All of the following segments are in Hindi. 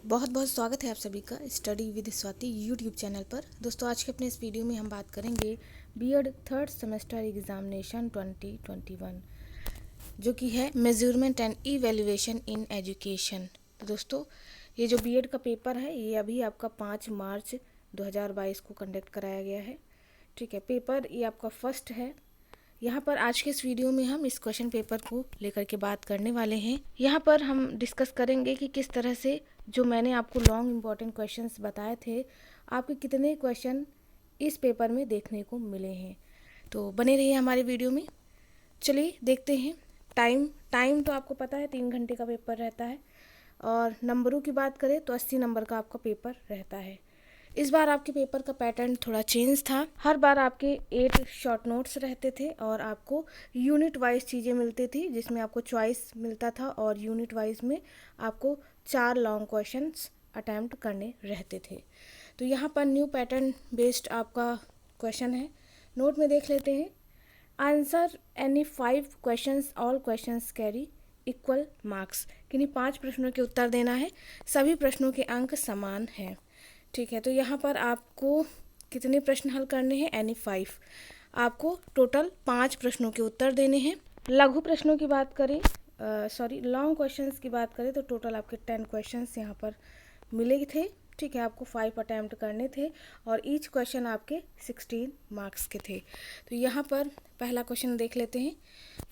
बहुत बहुत स्वागत है आप सभी का study with Swati YouTube channel पर। दोस्तों आज के अपने इस वीडियो में हम बात करेंगे बीएड थर्ड सेमेस्टर एग्जामिनेशन 2021 जो कि है measurement and evaluation in education. तो दोस्तों ये जो बीएड का पेपर है ये अभी आपका 5 मार्च 2022 को कंडक्ट कराया गया है। ठीक है, पेपर ये आपका फर्स्ट है। यहाँ पर आज के इस वीडियो में हम इस क्वेश्चन पेपर को लेकर के बात करने वाले हैं। यहाँ पर हम डिस्कस करेंगे कि किस तरह से जो मैंने आपको लॉन्ग इम्पॉर्टेंट क्वेश्चंस बताए थे, आपके कितने क्वेश्चन इस पेपर में देखने को मिले हैं। तो बने रहिए हमारे वीडियो में। चलिए देखते हैं। टाइम तो आपको पता है 3 घंटे का पेपर रहता है और नंबरों की बात करें तो 80 नंबर का आपका पेपर रहता है। इस बार आपके पेपर का पैटर्न थोड़ा चेंज था। हर बार आपके 8 शॉर्ट नोट्स रहते थे और आपको यूनिट वाइज चीज़ें मिलती थी जिसमें आपको चॉइस मिलता था और यूनिट वाइज में आपको 4 लॉन्ग क्वेश्चंस अटैम्प्ट करने रहते थे। तो यहाँ पर न्यू पैटर्न बेस्ड आपका क्वेश्चन है। नोट में देख लेते हैं। Answer any 5 questions, all questions carry equal marks. किन्हीं 5 प्रश्नों के उत्तर देना है, सभी प्रश्नों के अंक समान हैं। ठीक है, तो यहाँ पर आपको कितने प्रश्न हल करने हैं? एनी 5। आपको टोटल 5 प्रश्नों के उत्तर देने हैं। लघु प्रश्नों की बात करें, लॉन्ग क्वेश्चंस की बात करें तो टोटल आपके 10 क्वेश्चंस यहाँ पर मिले थे। ठीक है, आपको 5 अटैम्प्ट करने थे और ईच क्वेश्चन आपके 16 मार्क्स के थे। तो यहाँ पर पहला क्वेश्चन देख लेते हैं।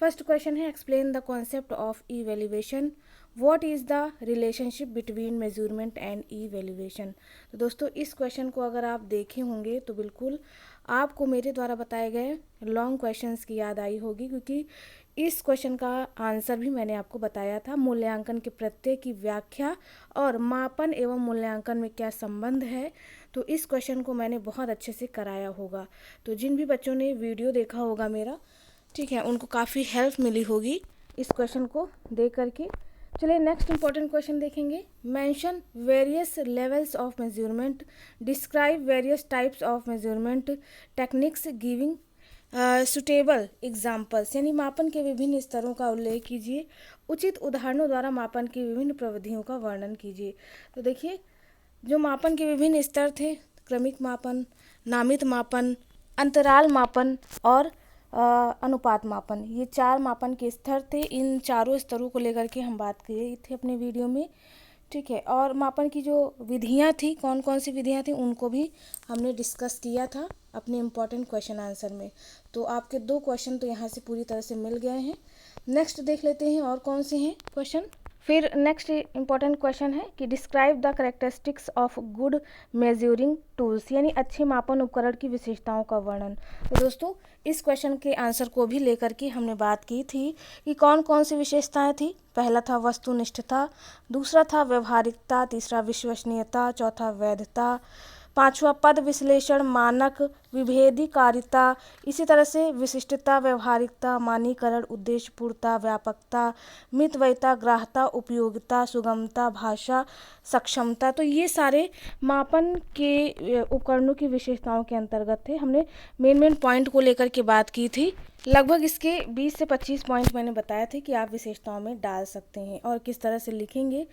फर्स्ट क्वेश्चन है explain the concept of evaluation. What is the relationship between measurement and evaluation. तो दोस्तों इस क्वेश्चन को अगर आप देखे होंगे तो बिल्कुल आपको मेरे द्वारा बताए गए लॉन्ग क्वेश्चंस की याद आई होगी, क्योंकि इस क्वेश्चन का आंसर भी मैंने आपको बताया था। मूल्यांकन के प्रत्यय की व्याख्या और मापन एवं मूल्यांकन में क्या संबंध है, तो इस क्वेश्चन को मैंने बहुत अच्छे से कराया होगा। तो जिन भी बच्चों ने वीडियो देखा होगा मेरा, ठीक है, उनको काफ़ी हेल्प मिली होगी इस क्वेश्चन को देख करके। चलिए नेक्स्ट इंपॉर्टेंट क्वेश्चन देखेंगे। Mention various levels of measurement, describe various types of measurement techniques, giving suitable examples. यानी मापन के विभिन्न स्तरों का उल्लेख कीजिए, उचित उदाहरणों द्वारा मापन की विभिन्न प्रविधियों का वर्णन कीजिए। तो देखिए जो मापन के विभिन्न स्तर थे, क्रमिक मापन, नामित मापन, अंतराल मापन और अनुपात मापन, ये 4 मापन के स्तर थे। इन चारों स्तरों को लेकर के हम बात किए थे अपने वीडियो में। ठीक है, और मापन की जो विधियां थी, कौन कौन सी विधियां थी, उनको भी हमने डिस्कस किया था अपने इम्पॉर्टेंट क्वेश्चन आंसर में। तो आपके 2 क्वेश्चन तो यहाँ से पूरी तरह से मिल गए हैं। नेक्स्ट देख लेते हैं और कौन से हैं क्वेश्चन। फिर नेक्स्ट इंपॉर्टेंट क्वेश्चन है कि describe the characteristics of good measuring tools, यानी अच्छे मापन उपकरण की विशेषताओं का वर्णन। तो दोस्तों इस क्वेश्चन के आंसर को भी लेकर के हमने बात की थी कि कौन कौन सी विशेषताएं थी। पहला था वस्तुनिष्ठता, दूसरा था व्यवहारिकता, तीसरा विश्वसनीयता, चौथा वैधता, 5वां पद विश्लेषण, मानक, विभेदीकारिता, इसी तरह से विशिष्टता, व्यवहारिकता, मानीकरण, उद्देश्यपूर्णता, व्यापकता, मितव्ययिता, ग्राह्यता, उपयोगिता, सुगमता, भाषा, सक्षमता। तो ये सारे मापन के उपकरणों की विशेषताओं के अंतर्गत थे। हमने मेन पॉइंट को लेकर के बात की थी। लगभग इसके 20 से 25 पॉइंट मैंने बताए थे कि आप विशेषताओं में डाल सकते हैं और किस तरह से लिखेंगे,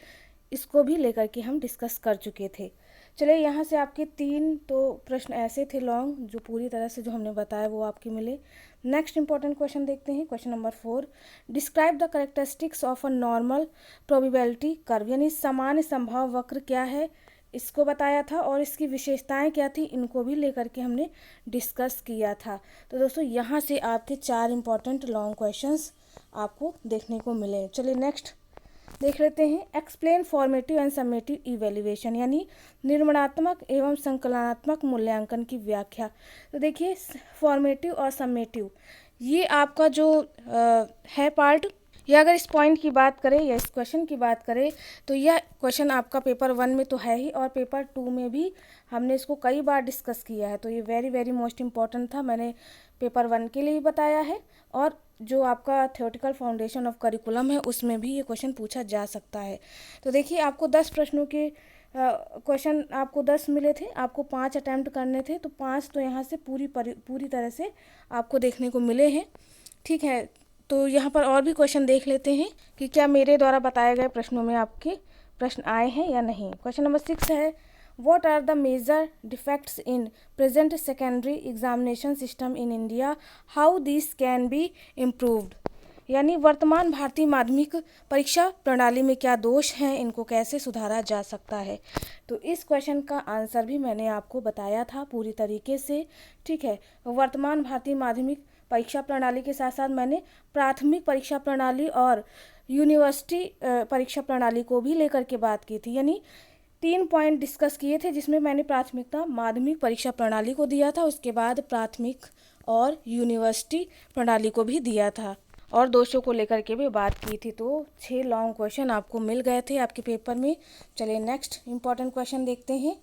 इसको भी लेकर के हम डिस्कस कर चुके थे। चलिए यहाँ से आपके 3 तो प्रश्न ऐसे थे लॉन्ग, जो पूरी तरह से जो हमने बताया वो आपके मिले। नेक्स्ट इंपॉर्टेंट क्वेश्चन देखते हैं। Question number 4, describe the characteristics of a normal probability curve, यानी सामान्य संभाव वक्र क्या है, इसको बताया था और इसकी विशेषताएं क्या थी, इनको भी लेकर के हमने डिस्कस किया था। तो दोस्तों यहाँ से आपके 4 इंपॉर्टेंट लॉन्ग क्वेश्चंस आपको देखने को मिले। चलिए नेक्स्ट देख लेते हैं। Explain formative and summative evaluation, यानी निर्माणात्मक एवं संकलनात्मक मूल्यांकन की व्याख्या। तो देखिए फॉर्मेटिव और समेटिव, ये आपका जो है पार्ट, या अगर इस पॉइंट की बात करें या इस क्वेश्चन की बात करें तो यह क्वेश्चन आपका पेपर 1 में तो है ही और पेपर 2 में भी हमने इसको कई बार डिस्कस किया है। तो ये वेरी वेरी मोस्ट इम्पॉर्टेंट था। मैंने पेपर 1 के लिए ही बताया है और जो आपका थ्योरेटिकल फाउंडेशन ऑफ करिकुलम है उसमें भी ये क्वेश्चन पूछा जा सकता है। तो देखिए आपको 10 प्रश्नों के क्वेश्चन आपको 10 मिले थे, आपको 5 अटैम्प्ट करने थे, तो 5 तो यहाँ से पूरी तरह से आपको देखने को मिले हैं। ठीक है, तो यहाँ पर और भी क्वेश्चन देख लेते हैं कि क्या मेरे द्वारा बताए गए प्रश्नों में आपके प्रश्न आए हैं या नहीं। क्वेश्चन नंबर 6 है, what are the major defects in present secondary examination system in India, how this can be improved. यानी वर्तमान भारतीय माध्यमिक परीक्षा प्रणाली में क्या दोष हैं, इनको कैसे सुधारा जा सकता है। तो इस क्वेश्चन का आंसर भी मैंने आपको बताया था पूरी तरीके से, ठीक है। वर्तमान भारतीय माध्यमिक परीक्षा प्रणाली के साथ साथ मैंने प्राथमिक परीक्षा प्रणाली और यूनिवर्सिटी परीक्षा प्रणाली को भी लेकर के बात की थी। यानी 3 पॉइंट डिस्कस किए थे, जिसमें मैंने प्राथमिकता माध्यमिक परीक्षा प्रणाली को दिया था, उसके बाद प्राथमिक और यूनिवर्सिटी प्रणाली को भी दिया था और दोषों को लेकर के भी बात की थी। तो 6 लॉन्ग क्वेश्चन आपको मिल गए थे आपके पेपर में। चलिए नेक्स्ट इंपॉर्टेंट क्वेश्चन देखते हैं।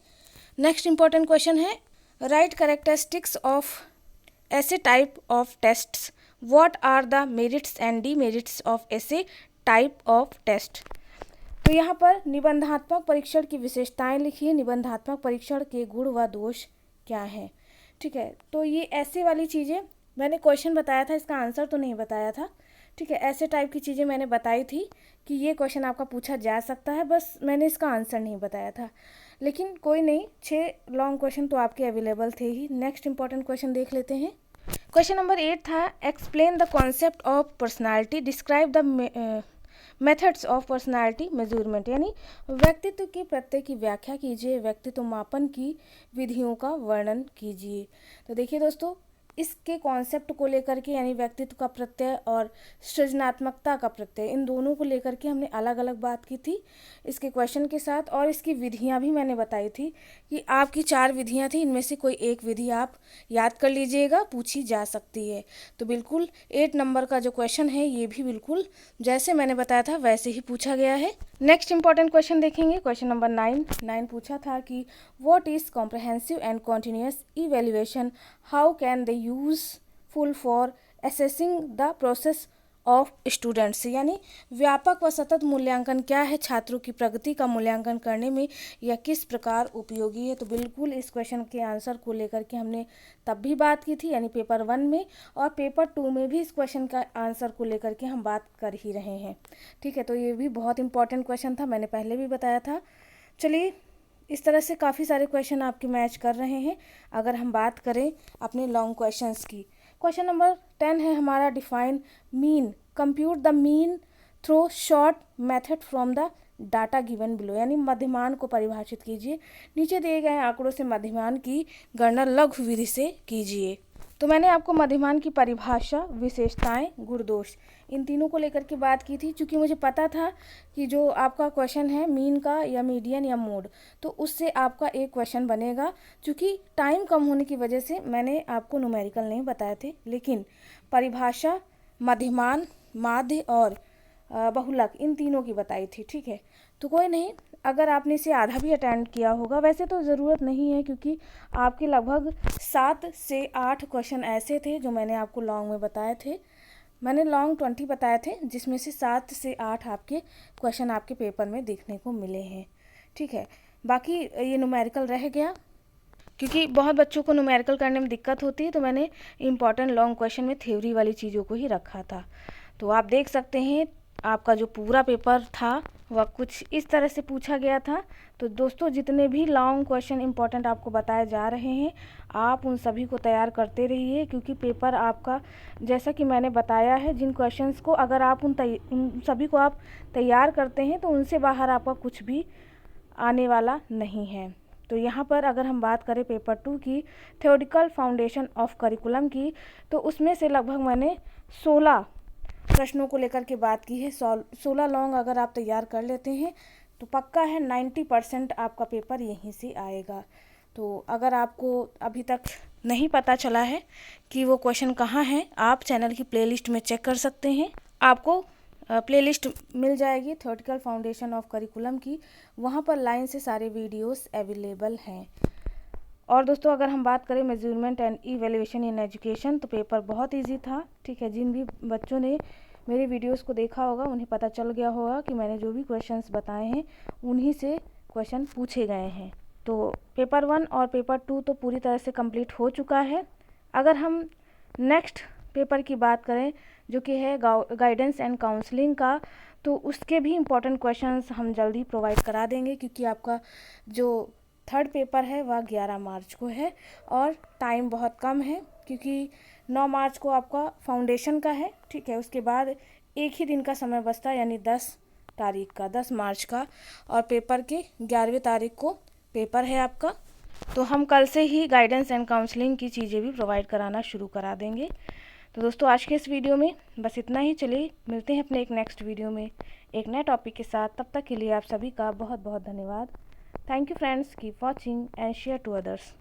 नेक्स्ट इंपॉर्टेंट क्वेश्चन है, राइट कैरेक्टरिस्टिक्स ऑफ ऐसे type of tests, what are the merits and demerits of ऐसे टाइप ऑफ टेस्ट। तो यहाँ पर निबंधात्मक परीक्षण की विशेषताएं लिखिए, निबंधात्मक परीक्षण के गुण व दोष क्या हैं, ठीक है। तो ये ऐसे वाली चीज़ें मैंने क्वेश्चन बताया था, इसका आंसर तो नहीं बताया था, ठीक है। ऐसे टाइप की चीज़ें मैंने बताई थी कि ये क्वेश्चन आपका पूछा जा सकता है, बस मैंने इसका आंसर नहीं बताया था। लेकिन कोई नहीं, 6 लॉन्ग क्वेश्चन तो आपके अवेलेबल थे ही। नेक्स्ट इंपॉर्टेंट क्वेश्चन देख लेते हैं। क्वेश्चन नंबर 8 था, explain the concept of personality, describe the methods of personality measurement. यानी व्यक्तित्व की प्रत्यय की व्याख्या कीजिए, व्यक्तित्व मापन की विधियों का वर्णन कीजिए। तो देखिए दोस्तों, इसके कॉन्सेप्ट को लेकर के यानी व्यक्तित्व का प्रत्यय और सृजनात्मकता का प्रत्यय, इन दोनों को लेकर के हमने अलग अलग बात की थी इसके क्वेश्चन के साथ। और इसकी विधियां भी मैंने बताई थी कि आपकी 4 विधियां थी, इनमें से कोई एक विधि आप याद कर लीजिएगा, पूछी जा सकती है। तो बिल्कुल 8 नंबर का जो क्वेश्चन है ये भी बिल्कुल जैसे मैंने बताया था वैसे ही पूछा गया है। नेक्स्ट इंपॉर्टेंट क्वेश्चन देखेंगे। क्वेश्चन नंबर 9 पूछा था कि what is comprehensive and continuous evaluation, how can they useful for assessing the process of students. यानी व्यापक व सतत मूल्यांकन क्या है, छात्रों की प्रगति का मूल्यांकन करने में यह किस प्रकार उपयोगी है। तो बिल्कुल इस क्वेश्चन के आंसर को लेकर के हमने तब भी बात की थी, यानी पेपर 1 में, और पेपर 2 में भी इस क्वेश्चन का आंसर को लेकर के हम बात कर ही रहे हैं, ठीक है। तो ये भी बहुत इंपॉर्टेंट क्वेश्चन था, मैंने पहले भी बताया था। चलिए, इस तरह से काफ़ी सारे क्वेश्चन आपके मैच कर रहे हैं। अगर हम बात करें अपने लॉन्ग क्वेश्चंस की, क्वेश्चन नंबर 10 है हमारा, define mean, compute the mean through short method from the data given below. यानी मध्यमान को परिभाषित कीजिए, नीचे दिए गए आंकड़ों से मध्यमान की गणना लघु विधि से कीजिए। तो मैंने आपको मध्यमान की परिभाषा, विशेषताएं, गुण दोष, इन तीनों को लेकर के बात की थी। चूँकि मुझे पता था कि जो आपका क्वेश्चन है मीन का या मीडियन या मोड, तो उससे आपका एक क्वेश्चन बनेगा। चूँकि टाइम कम होने की वजह से मैंने आपको न्यूमेरिकल नहीं बताए थे, लेकिन परिभाषा, मध्यमान, माध्य और बहुलक, इन तीनों की बताई थी, ठीक है। तो कोई नहीं, अगर आपने इसे आधा भी अटेंड किया होगा, वैसे तो ज़रूरत नहीं है क्योंकि आपके लगभग 7 से 8 क्वेश्चन ऐसे थे जो मैंने आपको लॉन्ग में बताए थे। मैंने लॉन्ग 20 बताए थे, जिसमें से 7 से 8 आपके क्वेश्चन आपके पेपर में देखने को मिले हैं, ठीक है। बाकी ये न्यूमेरिकल रह गया, क्योंकि बहुत बच्चों को न्यूमेरिकल करने में दिक्कत होती है, तो मैंने इंपॉर्टेंट लॉन्ग क्वेश्चन में थ्योरी वाली चीज़ों को ही रखा था। तो आप देख सकते हैं आपका जो पूरा पेपर था वह कुछ इस तरह से पूछा गया था। तो दोस्तों, जितने भी लॉन्ग क्वेश्चन इंपॉर्टेंट आपको बताए जा रहे हैं, आप उन सभी को तैयार करते रहिए, क्योंकि पेपर आपका, जैसा कि मैंने बताया है, जिन क्वेश्चंस को अगर आप उन सभी को आप तैयार करते हैं तो उनसे बाहर आपका कुछ भी आने वाला नहीं है। तो यहाँ पर अगर हम बात करें पेपर 2 की, थ्योरेटिकल फाउंडेशन ऑफ करिकुलम की, तो उसमें से लगभग मैंने 16 प्रश्नों को लेकर के बात की है। 16 लॉन्ग अगर आप तैयार कर लेते हैं तो पक्का है 90% आपका पेपर यहीं से आएगा। तो अगर आपको अभी तक नहीं पता चला है कि वो क्वेश्चन कहाँ हैं, आप चैनल की प्लेलिस्ट में चेक कर सकते हैं। आपको प्लेलिस्ट मिल जाएगी थ्योरेटिकल फाउंडेशन ऑफ करिकुलम की, वहाँ पर लाइन से सारे वीडियोस अवेलेबल हैं। और दोस्तों, अगर हम बात करें measurement and evaluation in education, तो पेपर बहुत इजी था, ठीक है। जिन भी बच्चों ने मेरे वीडियोस को देखा होगा उन्हें पता चल गया होगा कि मैंने जो भी क्वेश्चंस बताए हैं उन्हीं से क्वेश्चन पूछे गए हैं। तो पेपर 1 और पेपर 2 तो पूरी तरह से कंप्लीट हो चुका है। अगर हम नेक्स्ट पेपर की बात करें जो कि है गाइडेंस एंड काउंसलिंग का, तो उसके भी इम्पोर्टेंट क्वेश्चंस हम जल्दी प्रोवाइड करा देंगे, क्योंकि आपका जो थर्ड पेपर है वह 11 मार्च को है और टाइम बहुत कम है, क्योंकि 9 मार्च को आपका फाउंडेशन का है, ठीक है। उसके बाद एक ही दिन का समय बचता है, यानी 10 मार्च का, और पेपर के 11वीं तारीख को पेपर है आपका। तो हम कल से ही गाइडेंस एंड काउंसलिंग की चीज़ें भी प्रोवाइड कराना शुरू करा देंगे। तो दोस्तों आज के इस वीडियो में बस इतना ही। चलिए मिलते हैं अपने एक नेक्स्ट वीडियो में एक नए टॉपिक के साथ। तब तक के लिए आप सभी का बहुत बहुत धन्यवाद। Thank you friends, keep watching and share to others.